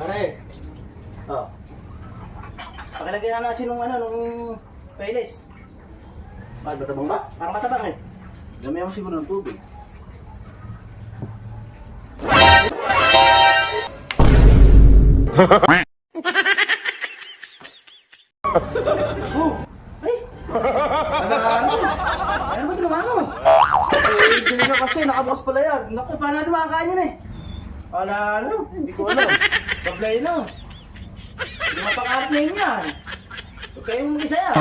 Pare. Oh. Pakilagyan na nasin nung pailis. Matabang ba? Parang matabang eh. Dami mo siguro ng tubig. Oh! Ay! Ano ba ginawa mo? Eh, hindi ka kasi, nakabukas pala yan. Naku, paano natin makakain yun eh? Hindi ko alam. Pablay na. Hindi mapakalat na yun yan. Huwag kayong mag-isa yan.